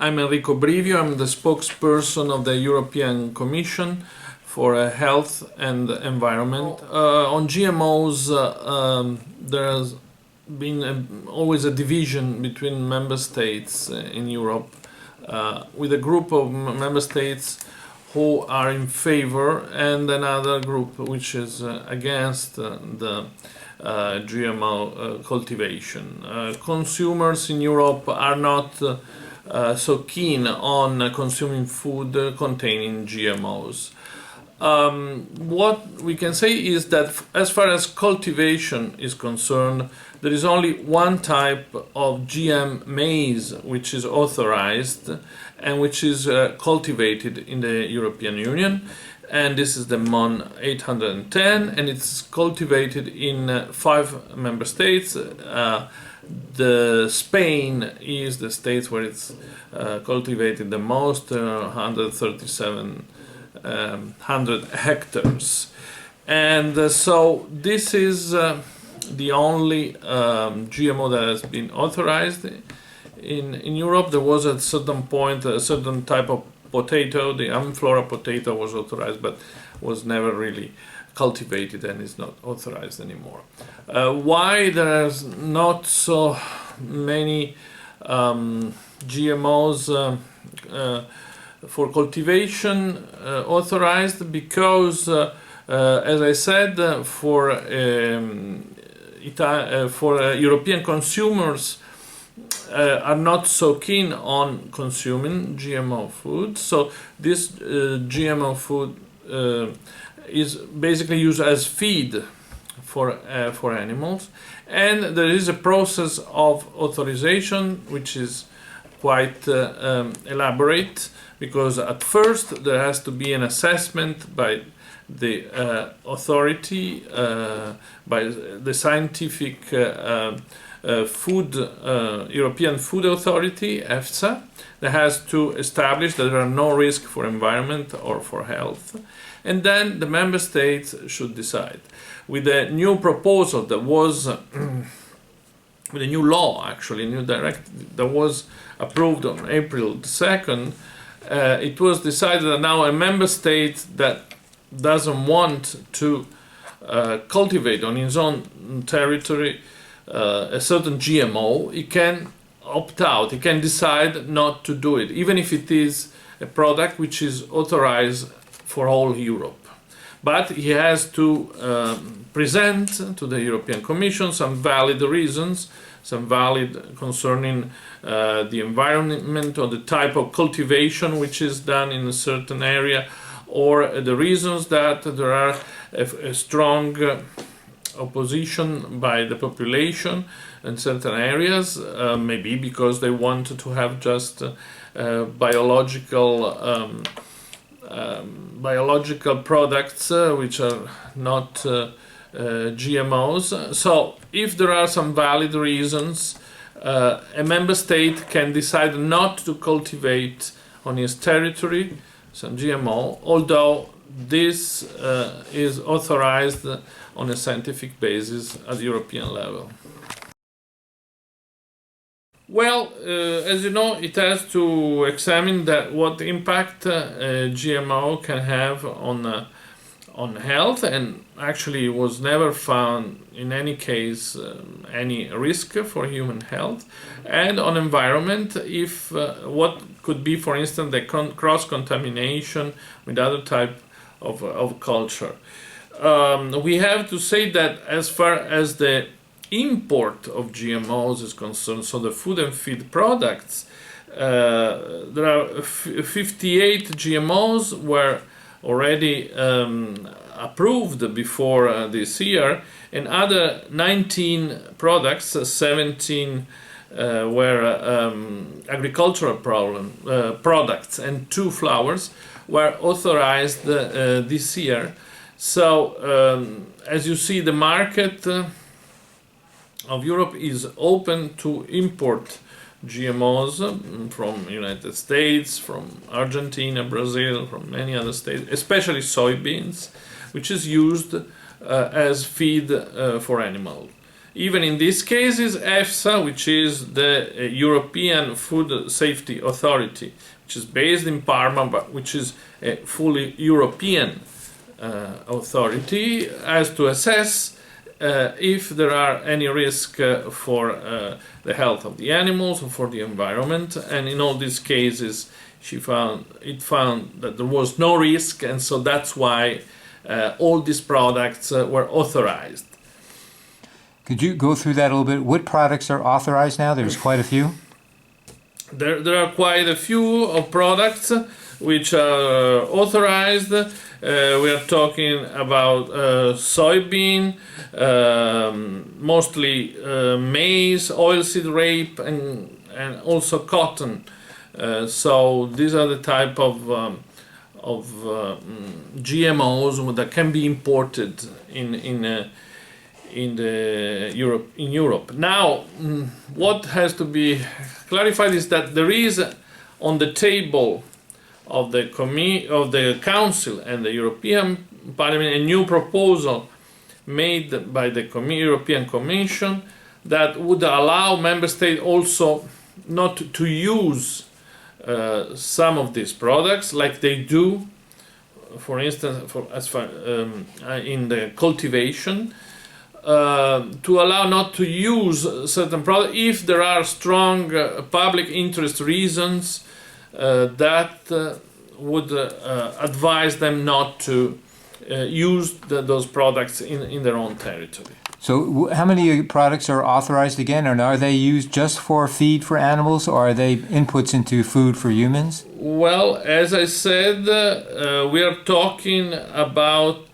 I'm Enrico Brivio. I'm the spokesperson of the European Commission for Health and Environment. On GMOs, there has been always a division between member states in Europe, with a group of member states who are in favor and another group which is against the GMO cultivation. Consumers in Europe are not so keen on consuming food containing GMOs. What we can say is that as far as cultivation is concerned, there is only one type of GM maize which is authorized and which is cultivated in the European Union, and this is the MON 810, and it's cultivated in 5 member states. Spain is the state where it's cultivated the most, 137,100 hectares, and so this is the only GMO that has been authorized in Europe. There was at a certain point a certain type of potato, the amflora potato, was authorized but was never really cultivated and is not authorized anymore. Why there's not so many GMOs for cultivation authorized? Because as I said, for European consumers are not so keen on consuming GMO food, so this GMO food is basically used as feed for animals, and there is a process of authorization which is quite elaborate, because at first there has to be an assessment by the authority, by the scientific European Food Authority, EFSA, that has to establish that there are no risk for environment or for health, and then the member states should decide. With a new proposal that was, with a new law, actually, a new directive that was approved on April 2nd, it was decided that now a member state that doesn't want to cultivate on its own territory a certain GMO, it can opt out, it can decide not to do it, even if it is a product which is authorized for all Europe. But he has to present to the European Commission some valid reasons, some valid concerning the environment or the type of cultivation which is done in a certain area, or the reasons that there are a strong opposition by the population in certain areas, maybe because they want to have just biological products which are not GMOs. So if there are some valid reasons, a member state can decide not to cultivate on its territory some GMO, although this is authorized on a scientific basis at European level. Well, as you know, it has to examine what impact GMO can have on health, and actually was never found in any case any risk for human health, and on environment, if what could be, for instance, the cross-contamination with other type of culture. We have to say that as far as the import of GMOs is concerned, so the food and feed products, there are 58 GMOs were already approved before this year, and other 19 products, 17 were agricultural products, and 2 flowers were authorized this year. So as you see, the market of Europe is open to import GMOs from United States, from Argentina, Brazil, from many other states, especially soybeans, which is used as feed for animals. even in these cases, EFSA, which is the European Food Safety Authority, which is based in Parma, but which is a fully European authority, has to assess if there are any risk for the health of the animals or for the environment. And in all these cases, it found that there was no risk, and so that's why all these products were authorized. Could you go through that a little bit? What products are authorized now? There's quite a few. There are quite a few of products which are authorized. We are talking about soybean, mostly maize, oilseed rape, and also cotton. So these are the type of GMOs that can be imported in Europe. Now, what has to be clarified is that there is on the table of the Council and the European Parliament a new proposal made by the European Commission that would allow member states also not to use some of these products like they do, for instance, in the cultivation. To allow not to use certain products if there are strong public interest reasons that would advise them not to use those products in their own territory. So how many products are authorized again, and are they used just for feed for animals, or are they inputs into food for humans? Well, as I said, we are talking about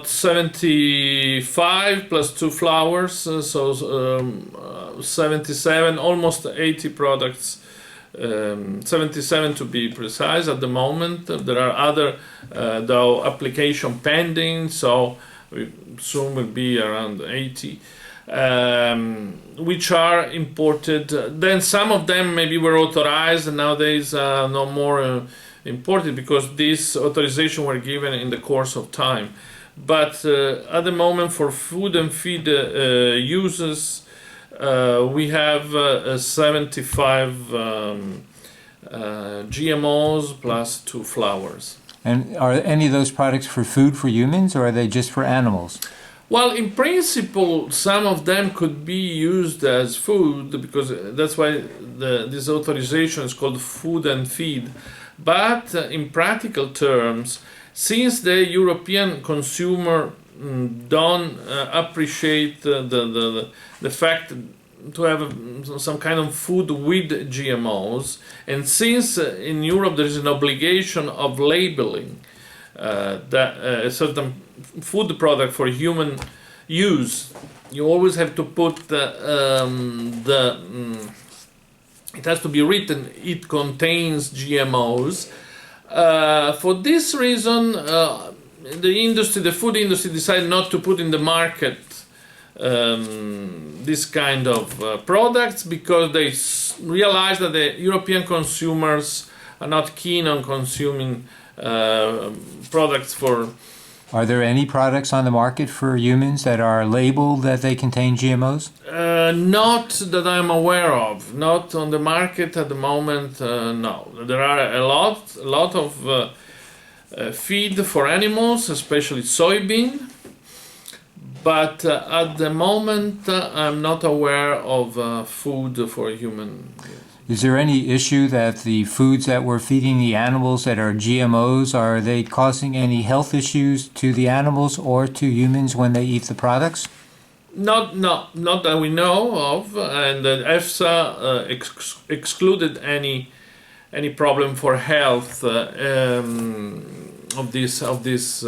75 plus 2 flowers, so 77, almost 80 products, 77 to be precise at the moment. There are other, though, application pending, so we soon will be around 80, which are imported. Then some of them maybe were authorized, and nowadays no more imported because these authorizations were given in the course of time. But at the moment, for food and feed uses, we have 75 GMOs plus 2 flowers. And are any of those products for food for humans, or are they just for animals? Well, in principle, some of them could be used as food, because that's why this authorization is called food and feed. But in practical terms, since the European consumer don't appreciate the fact to have some kind of food with GMOs, and since in Europe there is an obligation of labeling that a certain food product for human use, you always have to put it has to be written, it contains GMOs. For this reason, the food industry decided not to put in the market this kind of products, because they realized that the European consumers are not keen on consuming products for... Are there any products on the market for humans that are labeled that they contain GMOs? Not that I'm aware of. Not on the market at the moment, no. There are a lot of feed for animals, especially soybean. But at the moment, I'm not aware of food for human use. Is there any issue that the foods that we're feeding the animals that are GMOs, are they causing any health issues to the animals or to humans when they eat the products? Not that we know of, and EFSA excluded any problem for health of this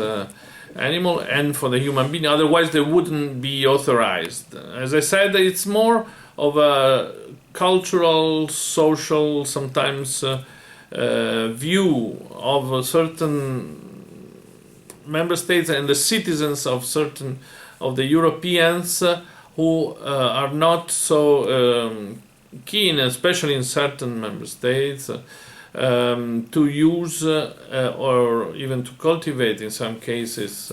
animal and for the human being. Otherwise, they wouldn't be authorized. As I said, it's more of a cultural, social, sometimes view of certain member states and the citizens of certain of the Europeans who are not so keen, especially in certain member states, to use or even to cultivate in some cases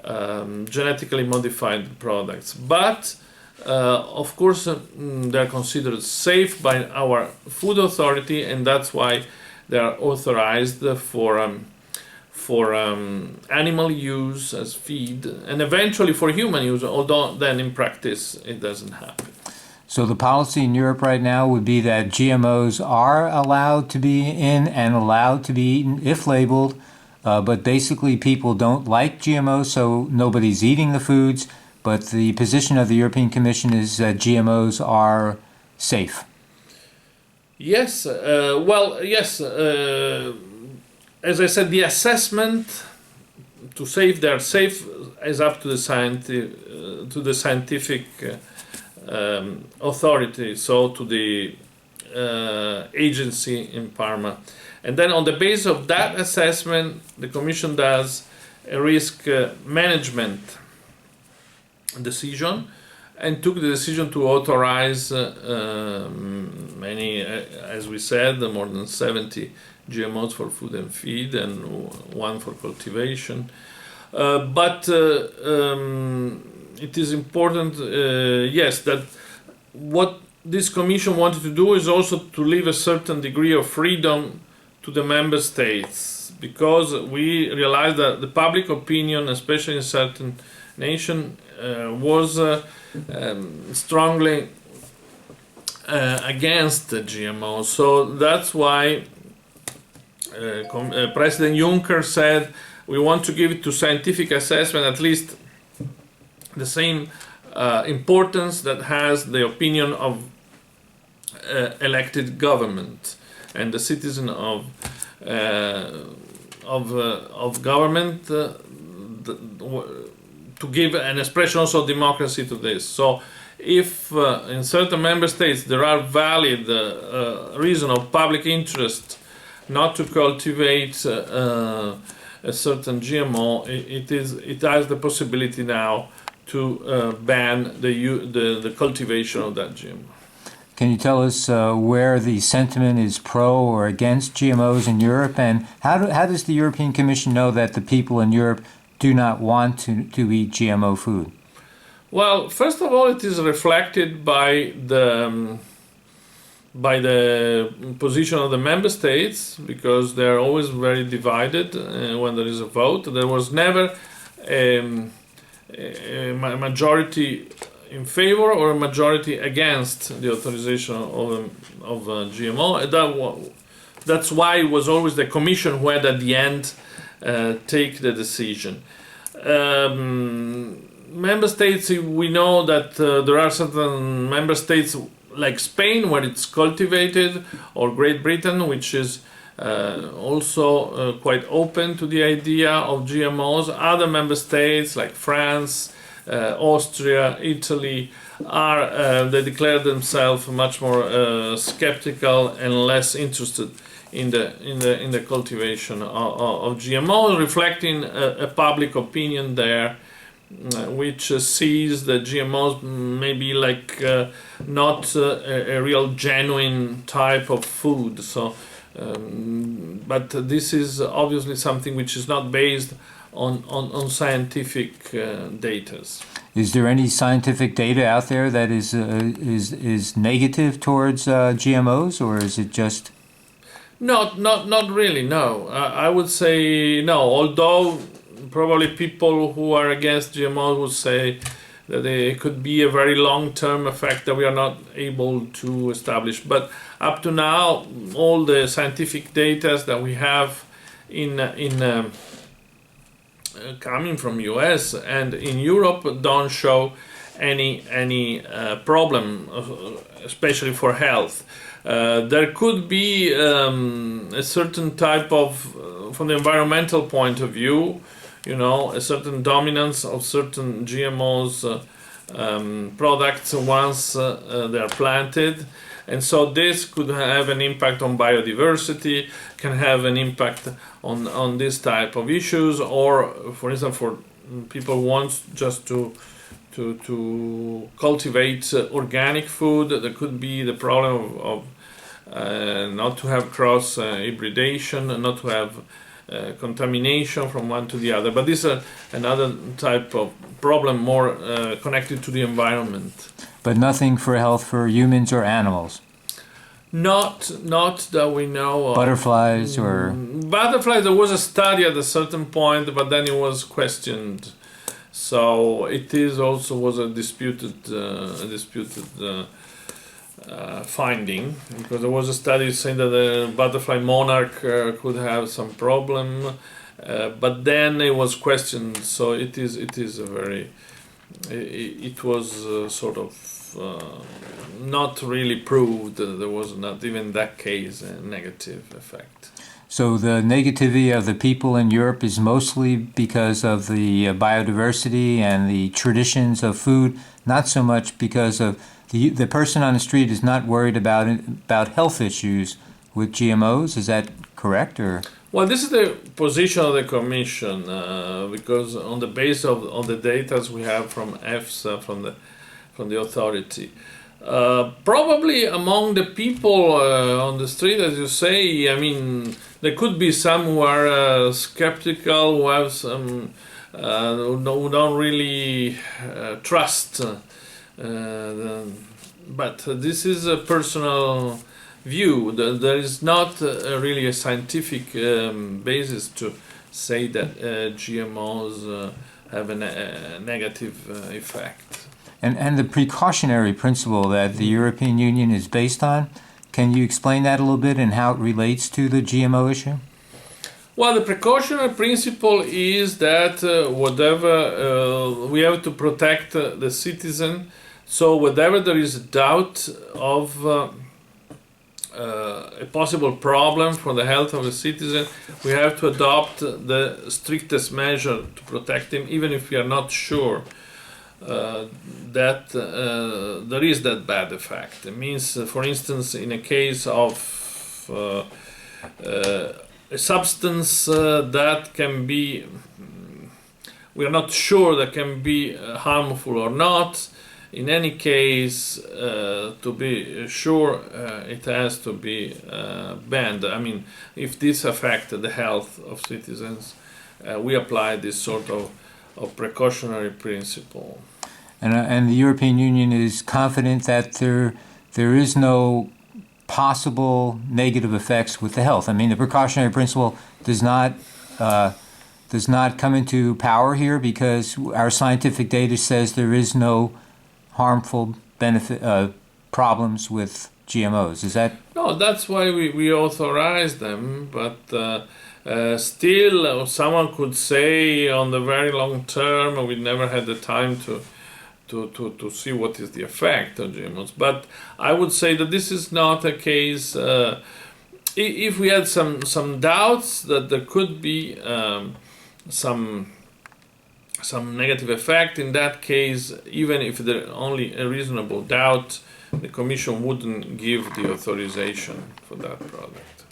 genetically modified products. But of course, they're considered safe by our food authority, and that's why they are authorized for animal use as feed, and eventually for human use, although then in practice it doesn't happen. So the policy in Europe right now would be that GMOs are allowed to be in and allowed to be eaten if labeled, but basically people don't like GMOs, so nobody's eating the foods. But the position of the European Commission is that GMOs are safe. Yes, yes. As I said, the assessment to say if they're safe is up to the scientific authority, so to the agency in Parma. And then on the basis of that assessment, the Commission does a risk management decision, and took the decision to authorize many, as we said, more than 70 GMOs for food and feed, and one for cultivation. But it is important, yes, that what this Commission wanted to do is also to leave a certain degree of freedom to the member states, because we realized that the public opinion, especially in certain nations, was strongly against the GMO. So that's why President Juncker said we want to give it to scientific assessment at least the same importance that has the opinion of elected government and the citizen of government, to give an expression also of democracy to this. So if in certain member states there are valid reason of public interest not to cultivate a certain GMO, it has the possibility now to ban the cultivation of that GMO. Can you tell us where the sentiment is pro or against GMOs in Europe, and how does the European Commission know that the people in Europe do not want to eat GMO food? Well, first of all, it is reflected by the position of the member states, because they are always very divided when there is a vote. There was never a majority in favor or a majority against the authorization of GMO. That's why it was always the Commission who had at the end take the decision. Member states, we know that there are certain member states like Spain where it's cultivated, or Great Britain, which is also quite open to the idea of GMOs. Other member states like France, Austria, Italy they declare themselves much more skeptical and less interested in the cultivation of GMO, reflecting a public opinion there, which sees the GMOs maybe like not a real genuine type of food. So, but this is obviously something which is not based on scientific data. Is there any scientific data out there that is negative towards GMOs, or is it just? Not really. No, I would say no. Although probably people who are against GMOs would say that there could be a very long-term effect that we are not able to establish. But up to now, all the scientific data that we have coming from US and in Europe don't show any problem, especially for health. There could be a certain type of, from the environmental point of view, a certain dominance of certain GMOs products once they are planted. And so this could have an impact on biodiversity, can have an impact on this type of issues, or for instance, for people who want just to cultivate organic food, there could be the problem of not to have cross hybridation, not to have contamination from one to the other. But this is another type of problem, more connected to the environment. But nothing for health for humans or animals? Not that we know of. Butterflies or... Butterflies, there was a study at a certain point, but then it was questioned. So it is also was a disputed finding, because there was a study saying that the butterfly monarch could have some problem, but then it was questioned. So it is a very, it was sort of not really proved. There was not even in that case a negative effect. So the negativity of the people in Europe is mostly because of the biodiversity and the traditions of food, not so much because of the person on the street is not worried about health issues with GMOs. Is that correct, or? Well, this is the position of the Commission, because on the basis of the data we have from EFSA, from the authority, probably among the people on the street, as you say, I mean, there could be some who are skeptical, who have some who don't really trust. But this is a personal view. There is not really a scientific basis to say that GMOs have a negative effect. And the precautionary principle that the European Union is based on, can you explain that a little bit and how it relates to the GMO issue? Well, the precautionary principle is that whatever we have to protect the citizen. So whenever there is a doubt of a possible problem for the health of the citizen, we have to adopt the strictest measure to protect him, even if we are not sure that there is that bad effect. It means, for instance, in a case of a substance that can be, we are not sure that can be harmful or not. In any case, to be sure, it has to be banned. I mean, if this affects the health of citizens, we apply this sort of precautionary principle. And the European Union is confident that there is no possible negative effects with the health. I mean, the precautionary principle does not come into power here because our scientific data says there is no harmful benefit problems with GMOs. Is that? No, that's why we authorize them, but still someone could say on the very long term we never had the time to see what is the effect of GMOs. But I would say that this is not a case. If we had some doubts that there could be some negative effect, in that case, even if there only a reasonable doubt, the Commission wouldn't give the authorization for that product.